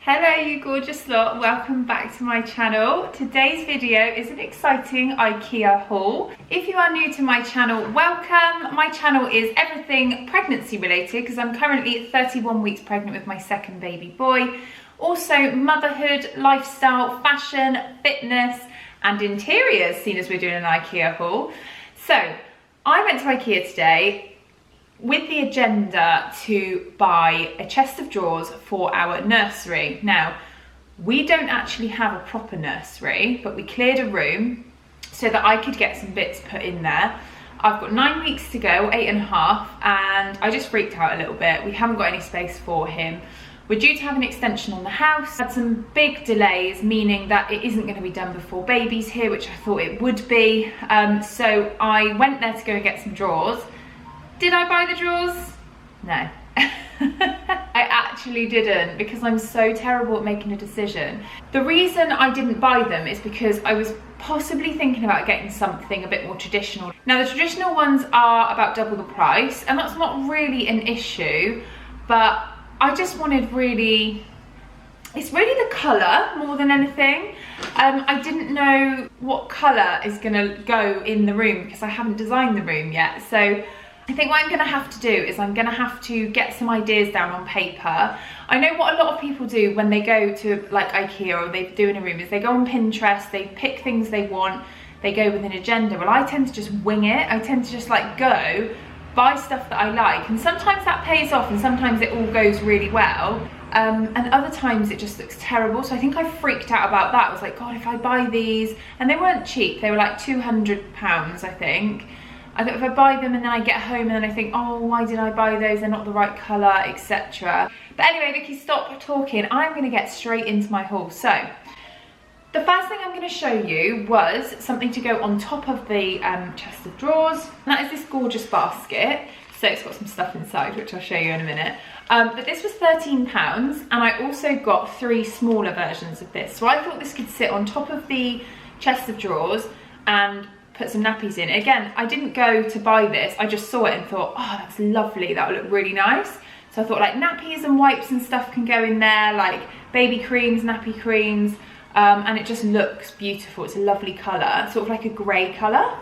Hello you gorgeous lot, welcome back to my channel. Today's video is an exciting Ikea haul. If you are new to my channel, welcome. My channel is everything pregnancy related because I'm currently 31 weeks pregnant with my second baby boy. Also motherhood, lifestyle, fashion, fitness and interiors, seeing as we're doing an Ikea haul. So I went to Ikea today with the agenda to buy a chest of drawers for our nursery. Now, we don't actually have a proper nursery, but we cleared a room so that I could get some bits put in there. I've got 9 weeks to go, 8.5, and I just freaked out a little bit. We haven't got any space for him. We're due to have an extension on the house. Had some big delays, meaning that it isn't going to be done before baby's here, which I thought it would be. So I went there to go and get some drawers. Did I buy the drawers? No. I actually didn't, because I'm so terrible at making a decision. The reason I didn't buy them is because I was possibly thinking about getting something a bit more traditional. Now the traditional ones are about double the price, and that's not really an issue, but I just wanted it's really the colour more than anything. I didn't know what colour is gonna go in the room because I haven't designed the room yet. So I think what I'm gonna have to do is I'm gonna have to get some ideas down on paper. I know what a lot of people do when they go to like Ikea or they do in a room is they go on Pinterest, they pick things they want, they go with an agenda. Well, I tend to just wing it. I tend to just like go, buy stuff that I like, and sometimes that pays off and sometimes it all goes really well. And other times it just looks terrible. So I think I freaked out about that. I was like, God, if I buy these, and they weren't cheap, they were like £200, I think. I thought if I buy them and then I get home and then I think, oh, why did I buy those? They're not the right colour, etc. But anyway, Vicky, stop talking. I'm going to get straight into my haul. So, the first thing I'm going to show you was something to go on top of the chest of drawers. And that is this gorgeous basket. So it's got some stuff inside, which I'll show you in a minute. But this was £13, and I also got 3 smaller versions of this. So I thought this could sit on top of the chest of drawers and put some nappies in. Again, I didn't go to buy this, I just saw it and thought, oh, that's lovely, that would look really nice. So I thought like nappies and wipes and stuff can go in there, like baby creams, nappy creams, and it just looks beautiful. It's a lovely colour, sort of like a grey colour.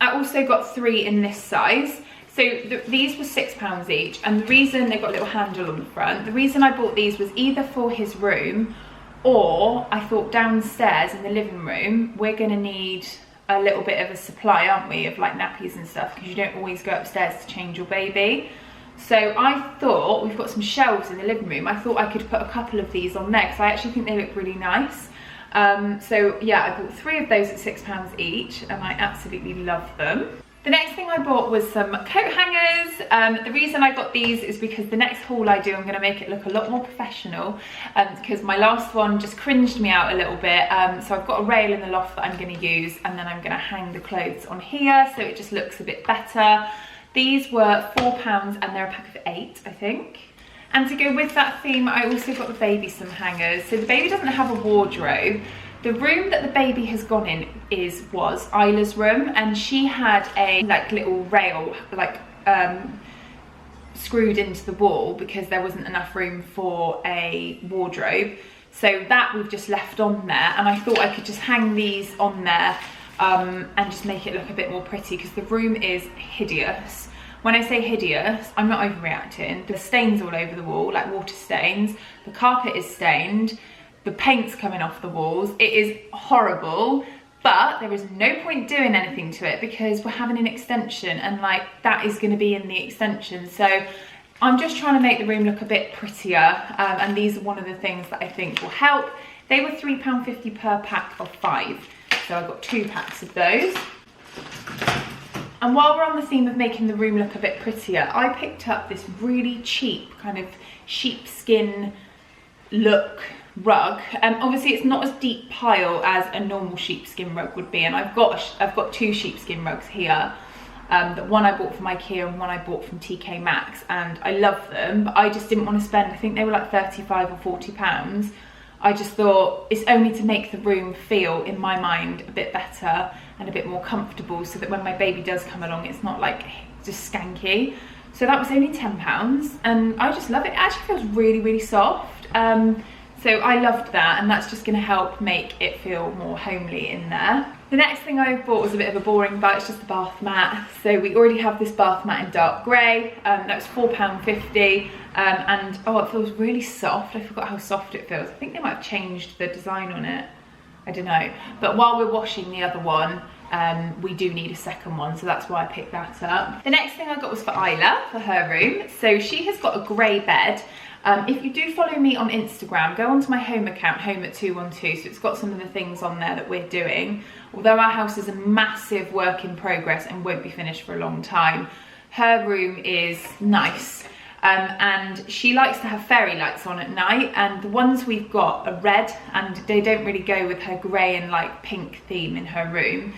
I also got 3 in this size. So these were £6 each, and the reason they've got a little handle on the front, the reason I bought these was either for his room, or I thought downstairs in the living room, we're gonna need a little bit of a supply, aren't we, of like nappies and stuff, because you don't always go upstairs to change your baby. So I thought, we've got some shelves in the living room, I thought I could put a couple of these on there because I actually think they look really nice. So yeah, I bought 3 of those at £6 each, and I absolutely love them. The next thing I bought was some coat hangers. The reason I got these is because the next haul I do, I'm going to make it look a lot more professional, because my last one just cringed me out a little bit. So I've got a rail in the loft that I'm going to use, and then I'm going to hang the clothes on here so it just looks a bit better. These were £4 and they're a pack of 8, I think. And to go with that theme, I also got the baby some hangers. So the baby doesn't have a wardrobe. The room that the baby has gone in was Isla's room, and she had a like little rail like screwed into the wall because there wasn't enough room for a wardrobe. So that we've just left on there, and I thought I could just hang these on there and just make it look a bit more pretty, because the room is hideous. When I say hideous, I'm not overreacting. There's stains all over the wall, like water stains. The carpet is stained. The paint's coming off the walls. It is horrible, but there is no point doing anything to it because we're having an extension, and like that is going to be in the extension. So I'm just trying to make the room look a bit prettier, and these are one of the things that I think will help. They were £3.50 per pack of 5, so I got 2 packs of those. And while we're on the theme of making the room look a bit prettier, I picked up this really cheap kind of sheepskin look rug. Obviously it's not as deep pile as a normal sheepskin rug would be, and I've got 2 sheepskin rugs here. That one I bought from Ikea and one I bought from TK Maxx, and I love them, but I just didn't want to spend, I think they were like £35 or £40. I just thought it's only to make the room feel, in my mind, a bit better and a bit more comfortable, so that when my baby does come along it's not like just skanky. So that was only £10, and I just love it. It actually feels really, really soft. So I loved that, and that's just going to help make it feel more homely in there. The next thing I bought was a bit of a boring buy. It's just a bath mat. So we already have this bath mat in dark grey. That was £4.50, and oh, it feels really soft. I forgot how soft it feels. I think they might have changed the design on it. I don't know. But while we're washing the other one, we do need a second one, so that's why I picked that up. The next thing I got was for Isla, for her room. So she has got a grey bed. If you do follow me on Instagram, go onto my home account, home@212, so it's got some of the things on there that we're doing. Although our house is a massive work in progress and won't be finished for a long time, her room is nice. And she likes to have fairy lights on at night, and the ones we've got are red, and they don't really go with her grey and like pink theme in her room.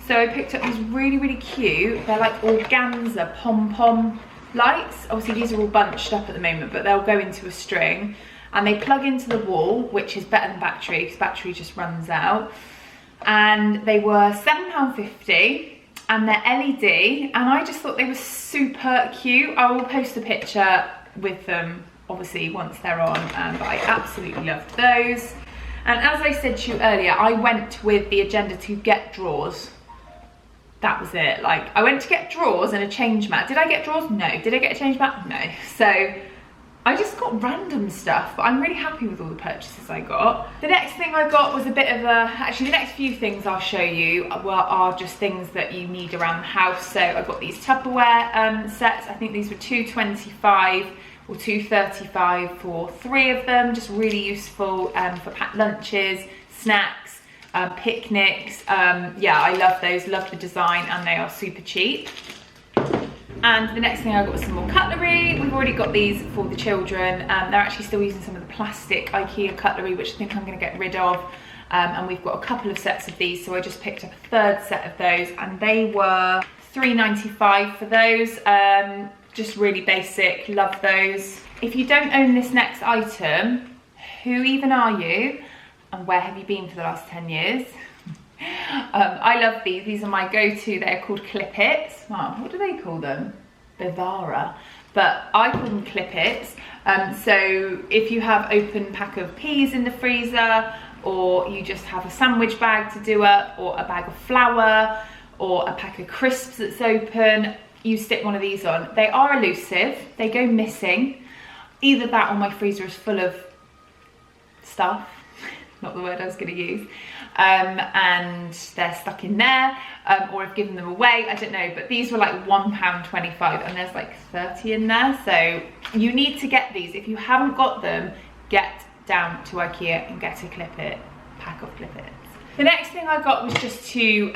So I picked up these really, really cute, they're like organza pom-pom lights. Obviously these are all bunched up at the moment, but they'll go into a string, and they plug into the wall, which is better than battery, because battery just runs out. And they were £7.50, and they're LED, and I just thought they were super cute. I will post a picture with them, obviously, once they're on, but I absolutely loved those. And as I said to you earlier, I went with the agenda to get drawers. That was it. Like, I went to get drawers and a change mat. Did I get drawers? No. Did I get a change mat? No. So I just got random stuff, but I'm really happy with all the purchases I got. The next thing I got was a bit of a, actually the next few things I'll show you are just things that you need around the house. So I got these Tupperware sets. I think these were £2.25 or £2.35 for 3 of them. Just really useful for packed lunches, snacks, picnics. Yeah, I love those, love the design, and they are super cheap. And the next thing I got was some more cutlery. We've already got these for the children. They're actually still using some of the plastic Ikea cutlery, which I think I'm going to get rid of. And we've got a couple of sets of these, so I just picked up a 3rd set of those, and they were £3.95 for those. Just really basic, love those. If you don't own this next item, who even are you? And where have you been for the last 10 years? I love these. These are my go-to. They're called Clip-Its. Oh, what do they call them? Bivara. But I call them Clip-Its. So if you have open pack of peas in the freezer, or you just have a sandwich bag to do up, or a bag of flour, or a pack of crisps that's open, you stick one of these on. They are elusive. They go missing. Either that or my freezer is full of stuff. Not the word I was going to use, and they're stuck in there, or I've given them away, I don't know, but these were like £1.25, and there's like 30 in there, so you need to get these. If you haven't got them, get down to Ikea and get a Clip-It, pack of Clip-Its. The next thing I got was just to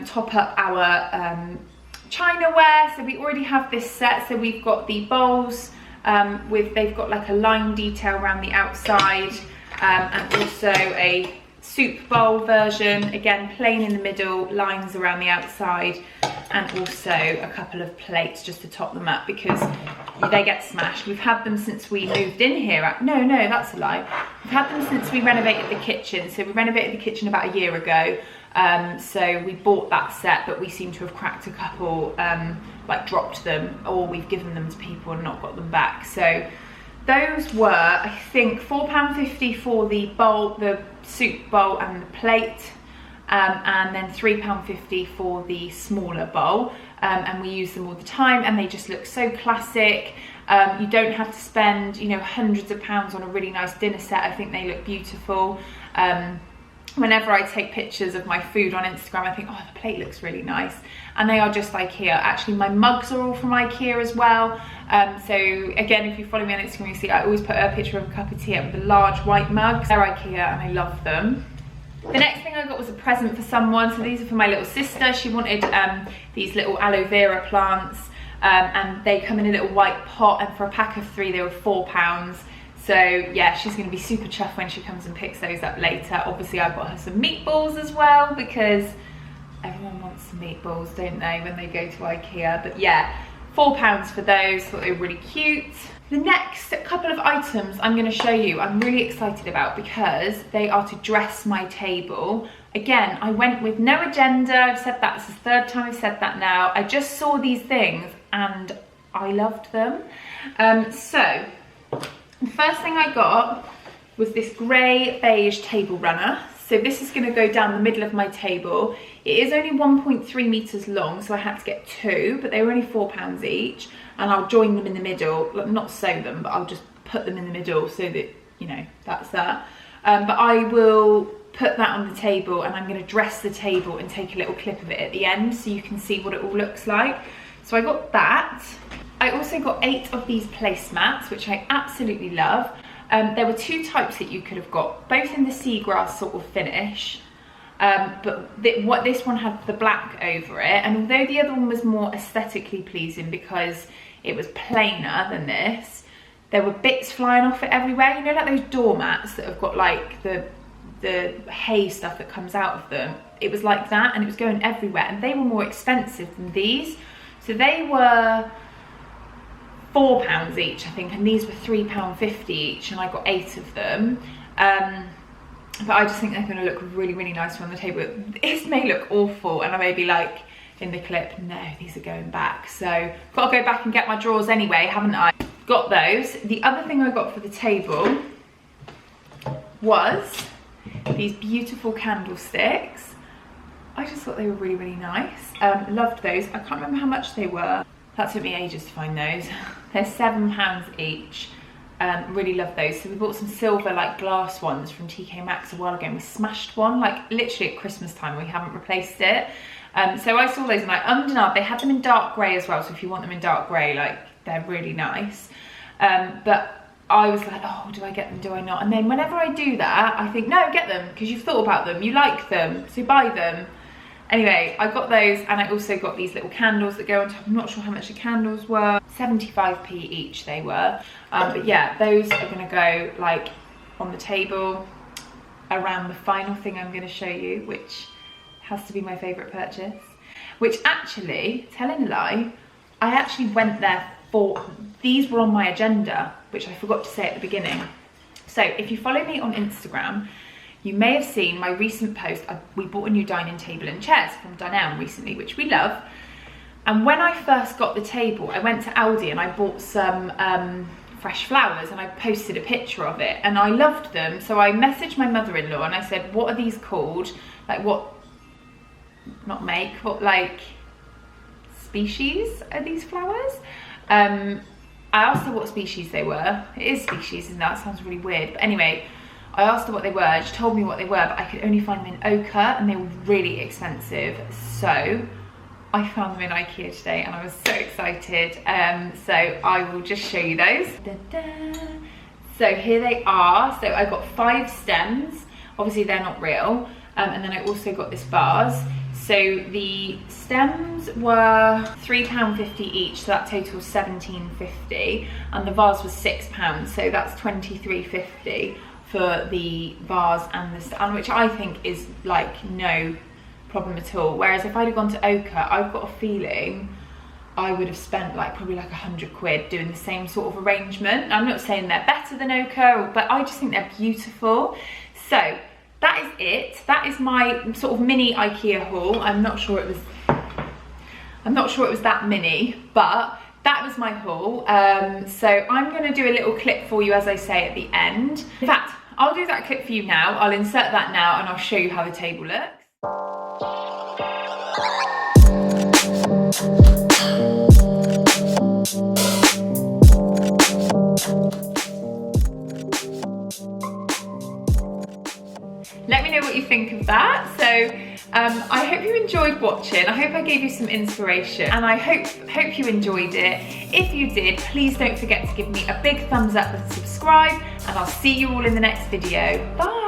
top up our Chinaware. So we already have this set, so we've got the bowls, they've got like a line detail around the outside, and also a soup bowl version, again plain in the middle, lines around the outside, and also a couple of plates just to top them up because they get smashed. We've had them since we moved in here. No, that's a lie. We've had them since we renovated the kitchen. So we renovated the kitchen about a year ago. So we bought that set, but we seem to have cracked a couple, like dropped them, or we've given them to people and not got them back. So those were, I think, £4.50 for the bowl, the soup bowl and the plate, and then £3.50 for the smaller bowl. And we use them all the time, and they just look so classic. You don't have to spend, you know, hundreds of pounds on a really nice dinner set. I think they look beautiful. Whenever I take pictures of my food on Instagram, I think, oh, the plate looks really nice. And they are just Ikea. Actually, my mugs are all from Ikea as well. So again, if you follow me on Instagram, you see I always put a picture of a cup of tea up with a large white mug. They're Ikea and I love them. The next thing I got was a present for someone. So these are for my little sister. She wanted these little aloe vera plants, and they come in a little white pot, and for a pack of 3 they were £4. So yeah, she's going to be super chuffed when she comes and picks those up later. Obviously I got her some meatballs as well, because everyone wants some meatballs, don't they, when they go to Ikea. But yeah, £4 for those. Thought they were really cute. The next couple of items I'm going to show you I'm really excited about, because they are to dress my table. Again, I went with no agenda. I've said that, it's the 3rd time I've said that now. I just saw these things and I loved them. So the first thing I got was this grey beige table runner. So this is going to go down the middle of my table. It is only 1.3 metres long, so I had to get 2, but they were only £4 each. And I'll join them in the middle, not sew them, but I'll just put them in the middle so that, you know, that's that. But I will put that on the table, and I'm going to dress the table and take a little clip of it at the end so you can see what it all looks like. So I got that. I also got 8 of these placemats, which I absolutely love. There were 2 types that you could have got, both in the seagrass sort of finish, but this one had the black over it, and although the other one was more aesthetically pleasing because it was plainer than this, there were bits flying off it everywhere. You know, like those doormats that have got like the hay stuff that comes out of them. It was like that, and it was going everywhere, and they were more expensive than these. So they were £4 each, I think, and these were £3.50 each, and I got 8 of them. But I just think they're going to look really, really nice on the table. This may look awful, and I may be like in the clip, no, these are going back. So got to go back and get my drawers anyway, haven't I? Got those. The other thing I got for the table was these beautiful candlesticks. I just thought they were really, really nice. Loved those. I can't remember how much they were. That took me ages to find those. They're £7 each. Really love those. So we bought some silver like glass ones from TK Maxx a while ago, and we smashed one like literally at Christmas time. We haven't replaced it. So I saw those and I undenied. They had them in dark grey as well, so if you want them in dark grey, like, they're really nice. But I was like, oh, do I get them, do I not? And then whenever I do that, I think, no, get them, because you've thought about them, you like them, so buy them. Anyway, I got those, and I also got these little candles that go on top. I'm not sure how much the candles were. 75p each they were. But yeah, those are gonna go like on the table around the final thing I'm gonna show you, which has to be my favorite purchase. Which actually, telling a lie, I actually went there for, these were on my agenda, which I forgot to say at the beginning. So if you follow me on Instagram, you may have seen my recent post. We bought a new dining table and chairs from Dunelm recently, which we love. And when I first got the table, I went to Aldi and I bought some fresh flowers, and I posted a picture of it, and I loved them. So I messaged my mother-in-law and I said, what are these called? Like, what, not make, what like species are these flowers? I asked her what species they were. It is species, and that sounds really weird. But anyway, I asked her what they were. She told me what they were, but I could only find them in ochre, and they were really expensive. So I found them in Ikea today, and I was so excited. So I will just show you those. So here they are. So I got 5 stems. Obviously they're not real. And then I also got this vase. So the stems were £3.50 each, so that totals £17.50, and the vase was £6, so that's £23.50 for the vase and the stand, which I think is like no problem at all. Whereas if I'd have gone to ochre, I've got a feeling I would have spent like probably like £100 doing the same sort of arrangement. I'm not saying they're better than ochre, but I just think they're beautiful. So that is it. That is my sort of mini Ikea haul. I'm not sure it was that mini, but that was my haul. So I'm going to do a little clip for you, as I say, at the end. In fact, I'll do that clip for you now. I'll insert that now, and I'll show you how the table looks. Let me know what you think of that. So I hope you enjoyed watching. I hope I gave you some inspiration, and I hope you enjoyed it. If you did, please don't forget to give me a big thumbs up and subscribe, and I'll see you all in the next video. Bye.